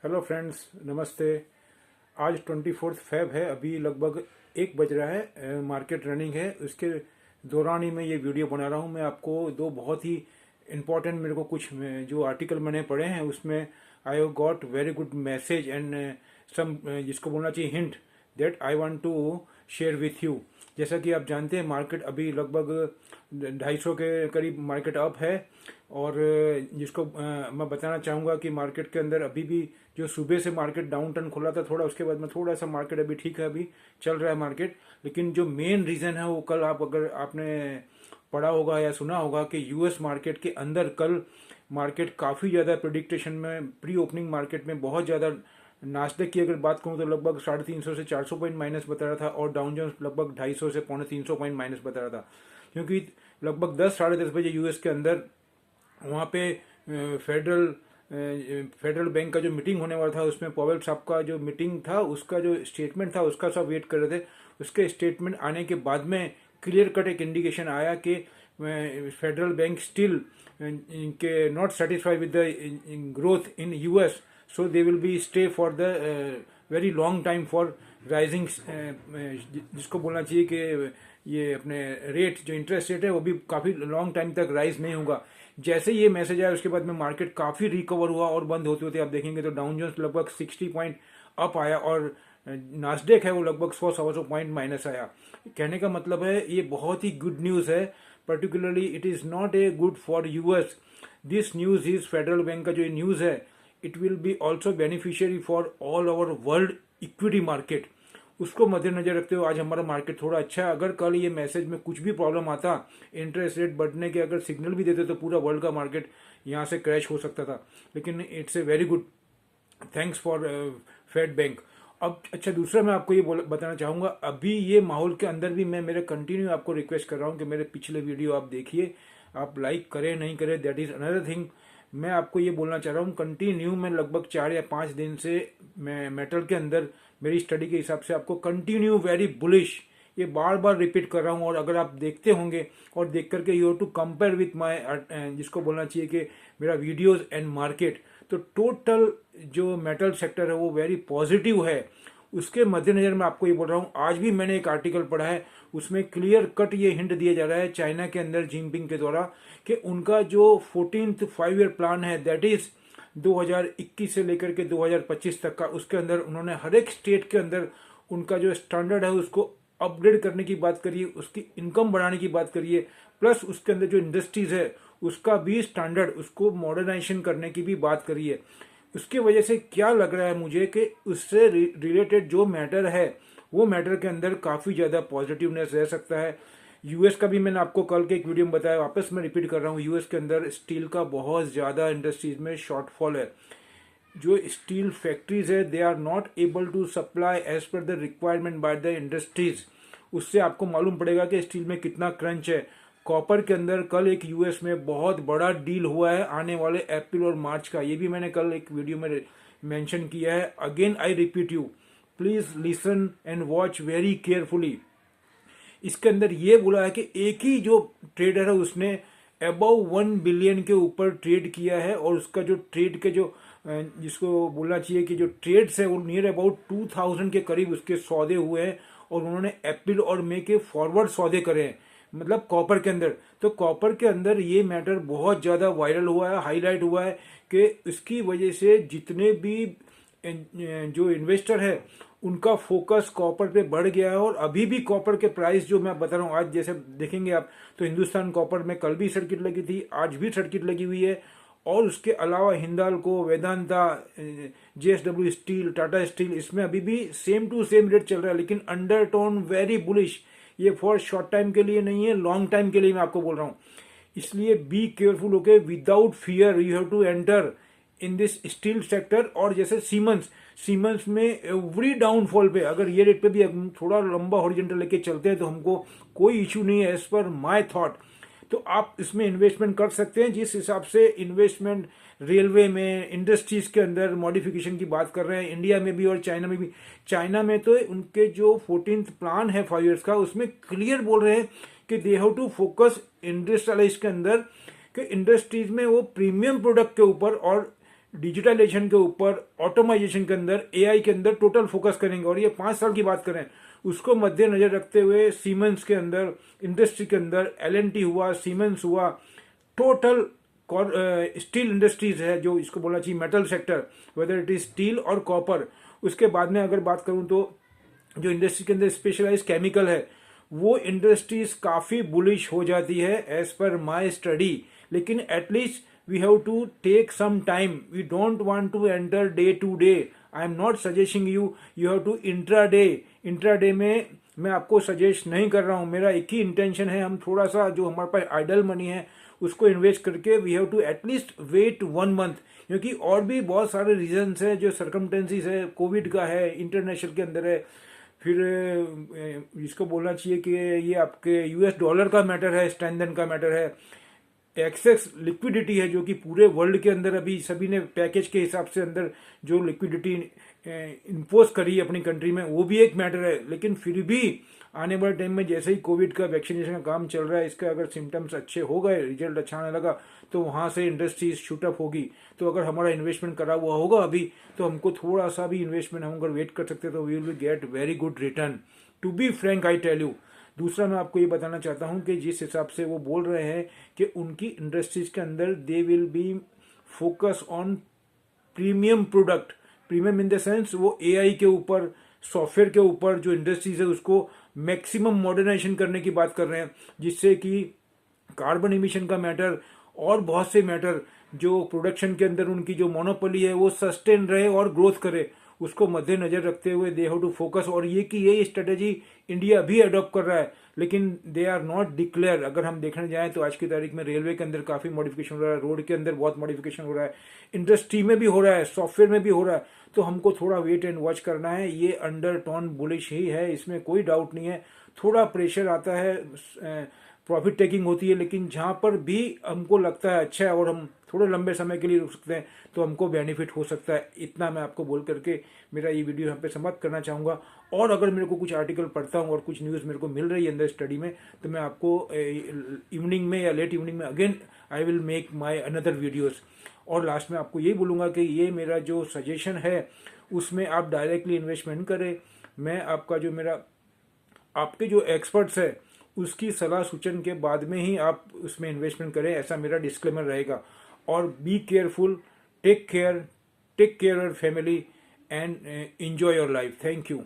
Hello friends, नमस्ते। आज 24 Feb है। अभी लगभग 1 बज रहा है। मार्केट रनिंग है, उसके दौरान ही मैं ये वीडियो बना रहा हूँ। मैं आपको दो बहुत ही इम्पोर्टेंट, मेरे को कुछ जो आर्टिकल मैंने पढ़े हैं उसमें I have got very good message and some, जिसको बोलना चाहिए hint, that I want to share with you. जैसा कि आप जानते हैं, मार्केट अभी लगभग 250 के करीब मार्केट अप है। और जिसको मैं बताना चाहूँगा कि मार्केट के अंदर अभी भी जो सुबह से मार्केट डाउन टर्न खुला था थोड़ा, उसके बाद में थोड़ा सा मार्केट अभी ठीक है, अभी चल रहा है मार्केट। लेकिन जो मेन रीज़न है वो कल, आप अगर आपने पढ़ा होगा या सुना होगा कि यूएस मार्केट के अंदर कल मार्केट काफ़ी ज़्यादा प्रिडिक्टेशन में, प्री ओपनिंग मार्केट में बहुत ज़्यादा, नास्डेक की अगर बात करूं तो लगभग 350 से 400 पॉइंट माइनस बता रहा था, और डाउन जोन्स लगभग 250 से 350 पॉइंट माइनस बता रहा था। क्योंकि लगभग 10 साढ़े 10 बजे यूएस के अंदर वहाँ पे फेडरल बैंक का जो मीटिंग होने वाला था, उसमें पॉवेल साहब का जो मीटिंग था, उसका जो स्टेटमेंट था, उसका सब वेट कर रहे थे। उसके स्टेटमेंट आने के बाद में क्लियर कट एक इंडिकेशन आया कि फेडरल बैंक स्टिल के not satisfied with the growth in US, so they will be stay for the very long time for rising, जिसको बोलना चाहिए कि ये अपने रेट, जो इंटरेस्ट रेट है, वो भी काफ़ी लॉन्ग टाइम तक राइज नहीं होगा। जैसे ये मैसेज आया उसके बाद में मार्केट काफ़ी रिकवर हुआ, और बंद होते होते आप देखेंगे तो डाउन जोन्स लगभग 60 पॉइंट अप आया, और नास्डेक है वो लगभग 100 पॉइंट माइनस आया। कहने का मतलब है ये बहुत ही गुड न्यूज़ है। Particularly it is not a good for US. This news is, federal bank का जो न्यूज़ है, it will be also beneficiary for all over world equity market. उसको मद्देनजर रखते हुए आज हमारा मार्केट थोड़ा अच्छा है। अगर कल ये मैसेज में कुछ भी प्रॉब्लम आता, इंटरेस्ट रेट बढ़ने के अगर सिग्नल भी देते, तो पूरा वर्ल्ड का मार्केट यहाँ से क्रैश हो सकता था। लेकिन it's a very good, thanks for Fed bank. अब अच्छा, दूसरा मैं आपको ये बताना चाहूँगा, अभी ये माहौल के अंदर भी मैं मेरे कंटिन्यू आपको रिक्वेस्ट कर रहा हूँ कि मेरे पिछले वीडियो आप देखिए। आप लाइक करें नहीं करें, दैट इज़ अनदर थिंग। मैं आपको ये बोलना चाह रहा हूँ, कंटिन्यू मैं लगभग 4 या 5 दिन से मैं मेटल के अंदर मेरी स्टडी के हिसाब से आपको कंटिन्यू वेरी बुलिश, ये बार बार रिपीट कर रहा हूँ। और अगर आप देखते होंगे और देख करके you have to compare with my, जिसको बोलना चाहिए कि मेरा वीडियोस एंड मार्केट, तो टोटल जो मेटल सेक्टर है वो वेरी पॉजिटिव है। उसके मद्देनजर मैं आपको ये बोल रहा हूँ, आज भी मैंने एक आर्टिकल पढ़ा है, उसमें क्लियर कट ये हिंट दिया जा रहा है चाइना के अंदर जिनपिंग के द्वारा कि उनका जो 14th 5 ईयर प्लान है, दैट इज 2021 से लेकर के 2025 तक का, उसके अंदर उन्होंने हर एक स्टेट के अंदर उनका जो स्टैंडर्ड है उसको अपग्रेड करने की बात करिए, उसकी इनकम बढ़ाने की बात करिए, प्लस उसके अंदर जो इंडस्ट्रीज है उसका भी स्टैंडर्ड, उसको मॉडर्नाइजेशन करने की भी बात करिए। उसकी वजह से क्या लग रहा है मुझे कि उससे रिलेटेड जो मैटर है वो मैटर के अंदर काफ़ी ज़्यादा पॉजिटिवनेस रह सकता है। यूएस का भी मैंने आपको कल के एक वीडियो में बताया, वापस मैं रिपीट कर रहा हूँ, यूएस के अंदर स्टील का बहुत ज़्यादा इंडस्ट्रीज में शॉर्टफॉल है। जो स्टील फैक्ट्रीज है, they are not able to supply as per the requirement by the industries. उससे आपको मालूम पड़ेगा कि स्टील में कितना क्रंच है। कॉपर के अंदर कल एक यूएस में बहुत बड़ा डील हुआ है आने वाले अप्रैल और मार्च का, ये भी मैंने कल एक वीडियो में मेंशन किया है। Again I repeat you, please listen and watch very carefully. इसके अंदर ये बोला है कि एक ही जो ट्रेडर है उसने अबव 1 बिलियन के ऊपर ट्रेड किया है, और उसका जो ट्रेड के जो, जिसको बोलना चाहिए कि जो ट्रेड्स है वो नियर अबाउट 2000 के करीब उसके सौदे हुए हैं, और उन्होंने अप्रैल और मई के फॉरवर्ड सौदे करे हैं, मतलब कॉपर के अंदर। तो कॉपर के अंदर ये मैटर बहुत ज़्यादा वायरल हुआ है, हाईलाइट हुआ है कि इसकी वजह से जितने भी जो इन्वेस्टर है उनका फोकस कॉपर पे बढ़ गया है। और अभी भी कॉपर के प्राइस जो मैं बता रहा हूँ, आज जैसे देखेंगे आप तो हिंदुस्तान कॉपर में कल भी सर्किट लगी थी, आज भी सर्किट लगी हुई है। और उसके अलावा Hindalco, Vedanta, JSW steel, Tata steel, इसमें अभी भी सेम टू सेम रेट चल रहा है, लेकिन अंडरटोन वेरी बुलिश। ये फॉर शॉर्ट टाइम के लिए नहीं है, लॉन्ग टाइम के लिए मैं आपको बोल रहा हूँ। इसलिए बी केयरफुल होके, without fear you have to enter in this steel sector. और जैसे सीमेंस में एवरी डाउनफॉल पे, अगर ये रेट पे भी हम थोड़ा लंबा हॉरिजॉन्टल लेके चलते हैं तो हमको कोई इशू नहीं है, एज पर माय थॉट। तो आप इसमें इन्वेस्टमेंट कर सकते हैं जिस हिसाब से इन्वेस्टमेंट रेलवे में, इंडस्ट्रीज के अंदर मॉडिफिकेशन की बात कर रहे हैं, इंडिया में भी और चाइना में भी। चाइना में तो उनके जो 14th प्लान है 5 ईयर्स का, उसमें क्लियर बोल रहे हैं कि they have to focus industrialise के अंदर, कि इंडस्ट्रीज में वो प्रीमियम प्रोडक्ट के ऊपर और डिजिटलाइजेशन के ऊपर, ऑटोमाइजेशन के अंदर, एआई के अंदर टोटल फोकस करेंगे। और ये 5 साल की बात करें उसको मद्देनजर रखते हुए सीमेंस के अंदर, इंडस्ट्री के अंदर, एलएनटी हुआ, सीमेंस हुआ, टोटल स्टील इंडस्ट्रीज है जो इसको बोलना चाहिए metal sector, whether it is steel और कॉपर। उसके बाद में अगर बात करूं तो जो इंडस्ट्री के अंदर स्पेशलाइज केमिकल है वो इंडस्ट्रीज काफ़ी बुलिश हो जाती है एज पर माई स्टडी। लेकिन at least we have to take some time, we don't want to enter day to day. I am not suggesting you you have to intraday में मैं आपको suggest नहीं कर रहा हूँ। मेरा एक ही इंटेंशन है, हम थोड़ा सा जो हमारे पास आइडल मनी है उसको इन्वेस्ट करके we have to at least wait 1 month, क्योंकि और भी बहुत सारे रीजंस है जो सर्कमटेंसीज है, कोविड का है, इंटरनेशनल के अंदर है, फिर इसको बोलना चाहिए कि ये आपके यूएस डॉलर का मैटर है, स्ट्रेंथन का मैटर है, एक्सेस लिक्विडिटी है जो कि पूरे वर्ल्ड के अंदर अभी सभी ने पैकेज के हिसाब से अंदर जो लिक्विडिटी इम्पोज करी अपनी कंट्री में वो भी एक मैटर है। लेकिन फिर भी आने वाले टाइम में जैसे ही कोविड का वैक्सीनेशन का काम चल रहा है, इसका अगर सिम्टम्स अच्छे हो गए, रिजल्ट अच्छा आने लगा तो वहाँ से इंडस्ट्रीज शूटअप होगी। तो अगर हमारा इन्वेस्टमेंट करा हुआ होगा अभी तो हमको थोड़ा सा भी इन्वेस्टमेंट हम अगर वेट कर सकते हैं तो we will get very good return, to be frank I tell you. दूसरा मैं आपको ये बताना चाहता हूँ कि जिस हिसाब से वो बोल रहे हैं कि उनकी इंडस्ट्रीज के अंदर they will be focus on premium product, premium in the sense वो एआई के ऊपर, सॉफ्टवेयर के ऊपर जो इंडस्ट्रीज है उसको मैक्सिमम मॉडर्नाइजेशन करने की बात कर रहे हैं, जिससे कि कार्बन इमिशन का मैटर और बहुत से मैटर जो प्रोडक्शन के अंदर उनकी जो मोनोपोली है वो सस्टेन रहे और ग्रोथ करे, उसको मद्देनजर रखते हुए दे हैव टू फोकस। और ये कि ये स्ट्रेटेजी इंडिया भी अडॉप्ट कर रहा है, लेकिन दे आर नॉट डिक्लेयर। अगर हम देखने जाएं तो आज की तारीख में रेलवे के अंदर काफ़ी मॉडिफिकेशन हो रहा है, रोड के अंदर बहुत मॉडिफिकेशन हो रहा है, इंडस्ट्री में भी हो रहा है, सॉफ्टवेयर में भी हो रहा है। तो हमको थोड़ा वेट एंड वॉच करना है। ये अंडर टोन बुलिश ही है, इसमें कोई डाउट नहीं है। थोड़ा प्रेशर आता है, प्रॉफिट टेकिंग होती है, लेकिन जहाँ पर भी हमको लगता है अच्छा है और हम थोड़े लंबे समय के लिए रुक सकते हैं तो हमको बेनिफिट हो सकता है। इतना मैं आपको बोल करके मेरा ये वीडियो यहाँ पे समाप्त करना चाहूँगा। और अगर मेरे को कुछ आर्टिकल पढ़ता हूँ और कुछ न्यूज़ मेरे को मिल रही है अंदर स्टडी में तो मैं आपको इवनिंग में या लेट इवनिंग में again I will make my another videos. और लास्ट में आपको यही बोलूँगा कि ये मेरा जो सजेशन है उसमें आप डायरेक्टली इन्वेस्टमेंट करें। मैं आपका जो मेरा आपके जो एक्सपर्ट्स है उसकी सलाह सूचन के बाद में ही आप उसमें इन्वेस्टमेंट करें, ऐसा मेरा डिस्क्लेमर रहेगा। और be careful, take care your family and enjoy your life. Thank you.